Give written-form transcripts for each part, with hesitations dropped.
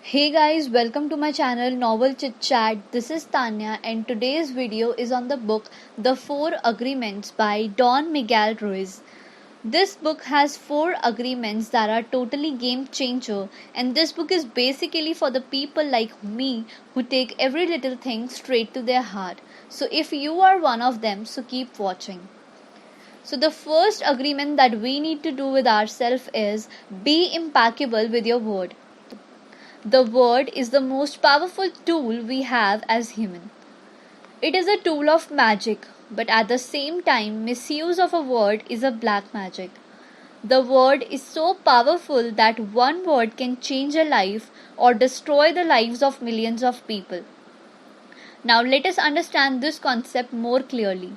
Hey guys, welcome to my channel Novel Chit Chat. This is Tanya and today's video is on the book The Four Agreements by Don Miguel Ruiz. This book has four agreements that are totally game changer, and this book is basically for the people like me who take every little thing straight to their heart. So if you are one of them, so keep watching. So the first agreement that we need to do with ourselves is be impeccable with your word. The word is the most powerful tool we have as human. It is a tool of magic, but at the same time, misuse of a word is a black magic. The word is so powerful that one word can change a life or destroy the lives of millions of people. Now let us understand this concept more clearly.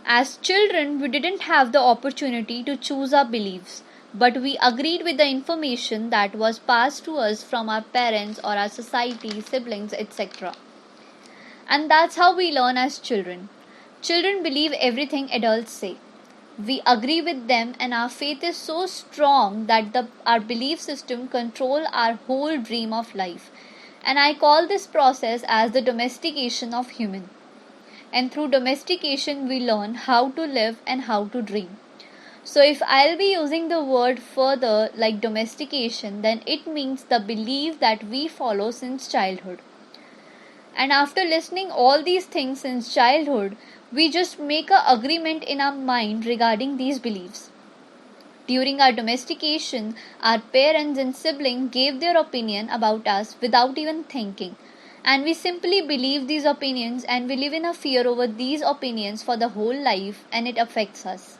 As children, we didn't have the opportunity to choose our beliefs, but we agreed with the information that was passed to us from our parents or our society, siblings, etc. And that's how we learn as children. Children believe everything adults say. We agree with them, and our faith is so strong that our belief system control our whole dream of life. And I call this process as the domestication of human. And through domestication, we learn how to live and how to dream. So, if I'll be using the word further like domestication, then it means the belief that we follow since childhood. And after listening all these things since childhood, we just make a agreement in our mind regarding these beliefs. During our domestication, our parents and siblings gave their opinion about us without even thinking. And we simply believe these opinions and we live in a fear over these opinions for the whole life, and it affects us.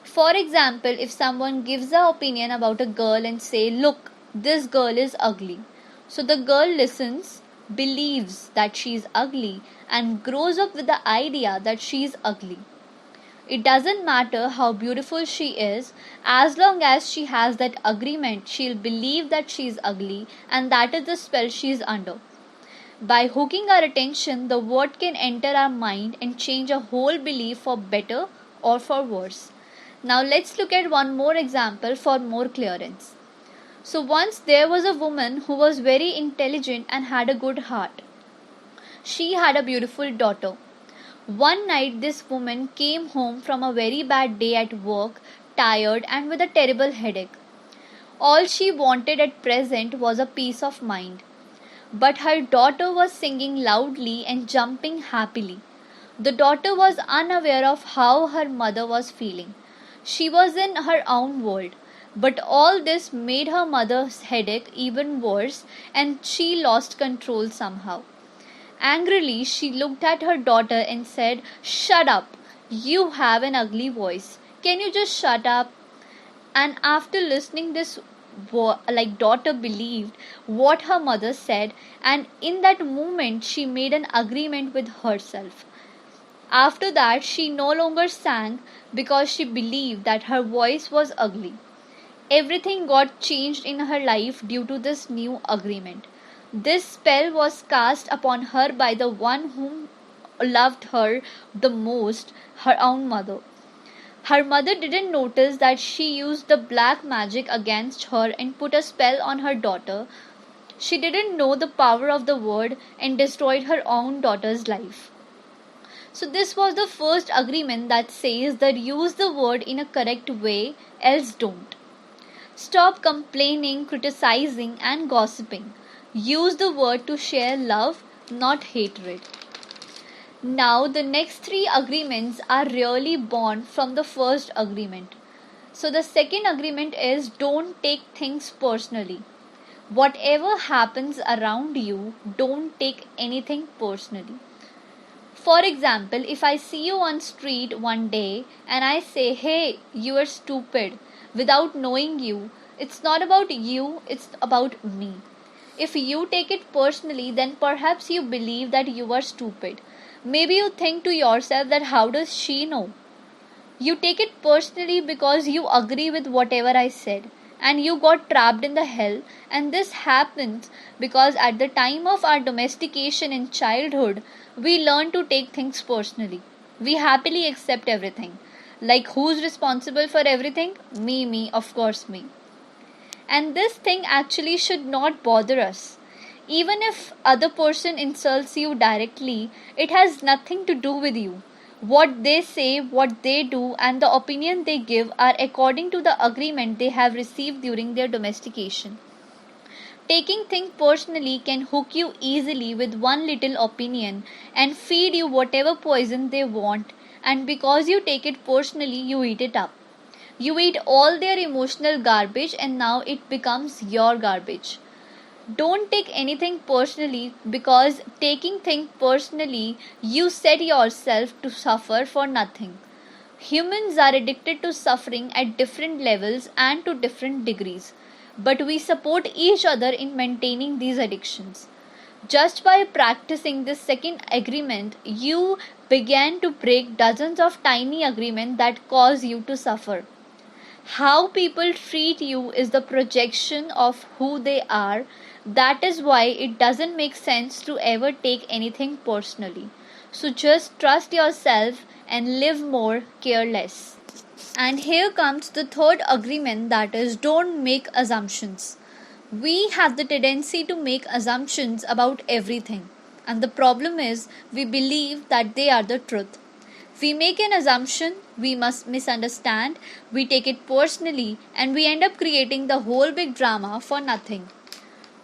For example, if someone gives an opinion about a girl and say, look, this girl is ugly. So the girl listens, believes that she is ugly, and grows up with the idea that she is ugly. It doesn't matter how beautiful she is, as long as she has that agreement, she'll believe that she is ugly, and that is the spell she is under. By hooking our attention, the word can enter our mind and change a whole belief for better or for worse. Now let's look at one more example for more clearance. So once there was a woman who was very intelligent and had a good heart. She had a beautiful daughter. One night this woman came home from a very bad day at work, tired and with a terrible headache. All she wanted at present was a peace of mind. But her daughter was singing loudly and jumping happily. The daughter was unaware of how her mother was feeling. She was in her own world. But all this made her mother's headache even worse, and she lost control somehow. Angrily, she looked at her daughter and said, "Shut up! You have an ugly voice. Can you just shut up?" And after listening this daughter believed what her mother said, and in that moment she made an agreement with herself. After that, she no longer sang because she believed that her voice was ugly. Everything got changed in her life due to this new agreement. This spell was cast upon her by the one whom loved her the most, her own mother. Her mother didn't notice that she used the black magic against her and put a spell on her daughter. She didn't know the power of the word and destroyed her own daughter's life. So this was the first agreement that says that use the word in a correct way, else don't. Stop complaining, criticizing and gossiping. Use the word to share love, not hatred. Now the next three agreements are really born from the first agreement. So the second agreement is don't take things personally. Whatever happens around you, don't take anything personally. For example, if I see you on street one day and I say, "Hey, you are stupid," without knowing you, it's not about you, it's about me. If you take it personally, then perhaps you believe that you are stupid. Maybe you think to yourself that how does she know? You take it personally because you agree with whatever I said, and you got trapped in the hell. And this happens because at the time of our domestication in childhood, we learn to take things personally. We happily accept everything. Like, who's responsible for everything? Me, of course, me. And this thing actually should not bother us. Even if other person insults you directly, it has nothing to do with you. What they say, what they do, and the opinion they give are according to the agreement they have received during their domestication. Taking things personally can hook you easily with one little opinion and feed you whatever poison they want, and because you take it personally, you eat it up. You eat all their emotional garbage, and now it becomes your garbage. Don't take anything personally, because taking things personally, you set yourself to suffer for nothing. Humans are addicted to suffering at different levels and to different degrees, but we support each other in maintaining these addictions. Just by practicing this second agreement, you began to break dozens of tiny agreements that cause you to suffer. How people treat you is the projection of who they are. That is why it doesn't make sense to ever take anything personally. So just trust yourself and live more careless. And here comes the third agreement, that is, don't make assumptions. We have the tendency to make assumptions about everything. And the problem is, we believe that they are the truth. We make an assumption, we must misunderstand, we take it personally, and we end up creating the whole big drama for nothing.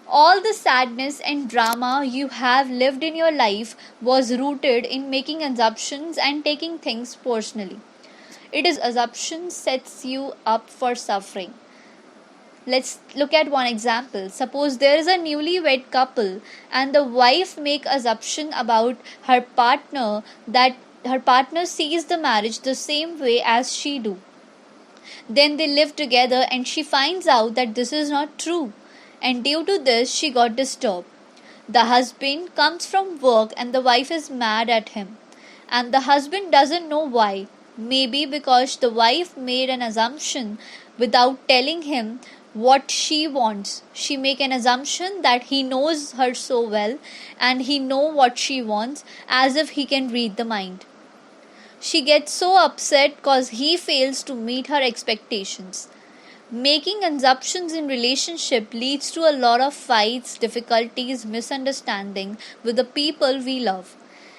All the sadness and drama you have lived in your life was rooted in making assumptions and taking things personally. It is assumption sets you up for suffering. Let's look at one example. Suppose there is a newlywed couple and the wife make assumption about her partner that her partner sees the marriage the same way as she do. Then they live together and she finds out that this is not true, and due to this she got disturbed. The husband comes from work and the wife is mad at him, and the husband doesn't know why. Maybe because the wife made an assumption without telling him what she wants. She make an assumption that he knows her so well and he know what she wants, as if he can read the mind. She gets so upset cause he fails to meet her expectations. Making assumptions in relationship leads to a lot of fights, difficulties, misunderstanding with the people we love.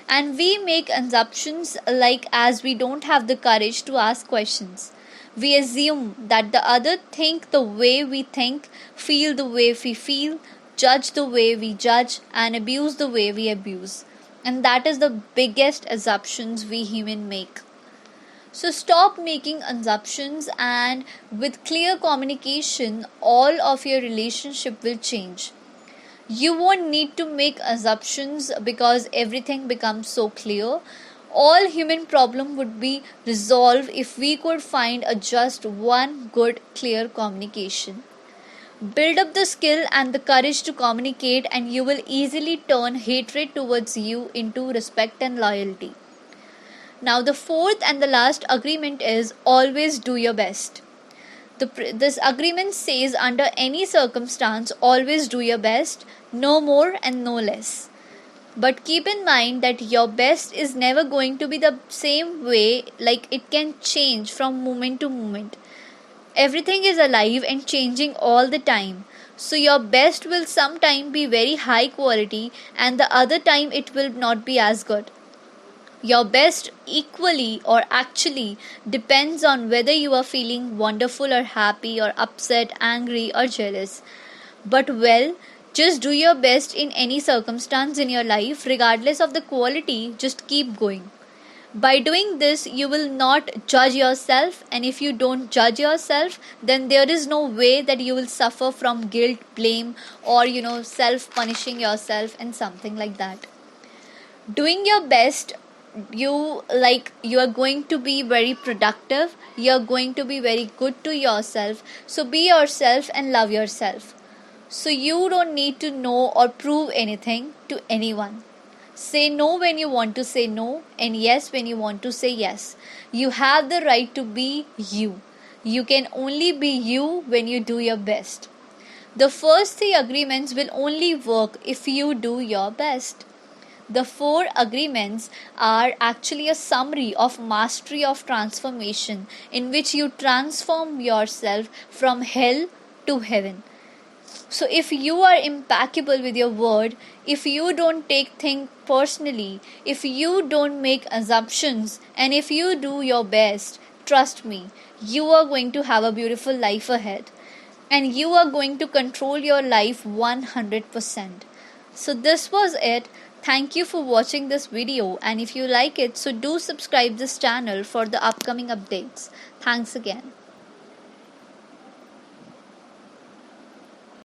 And we make assumptions like as we don't have the courage to ask questions. We assume that the other think the way we think, feel the way we feel, judge the way we judge, and abuse the way we abuse. And that is the biggest assumptions we human make. So stop making assumptions, and with clear communication, all of your relationship will change. You won't need to make assumptions because everything becomes so clear. All human problem would be resolved if we could find a just one good clear communication. Build up the skill and the courage to communicate, and you will easily turn hatred towards you into respect and loyalty. Now, the fourth and the last agreement is always do your best. This agreement says under any circumstance, always do your best, no more and no less. But keep in mind that your best is never going to be the same way, like it can change from moment to moment. Everything is alive and changing all the time. So your best will sometime be very high quality and the other time it will not be as good. Your best equally or actually depends on whether you are feeling wonderful or happy or upset, angry or jealous. But well, just do your best in any circumstance in your life, regardless of the quality, just keep going. By doing this, you will not judge yourself, and if you don't judge yourself, then there is no way that you will suffer from guilt, blame, or self punishing yourself and something like that. Doing your best, you are going to be very productive, you are going to be very good to yourself. So be yourself and love yourself. So you don't need to know or prove anything to anyone. Say no when you want to say no, and yes when you want to say yes. You have the right to be you. You can only be you when you do your best. The first three agreements will only work if you do your best. The four agreements are actually a summary of mastery of transformation, in which you transform yourself from hell to heaven. So if you are impeccable with your word, if you don't take things personally, if you don't make assumptions, and if you do your best, trust me, you are going to have a beautiful life ahead. And you are going to control your life 100%. So this was it. Thank you for watching this video, and if you like it, so do subscribe this channel for the upcoming updates. Thanks again.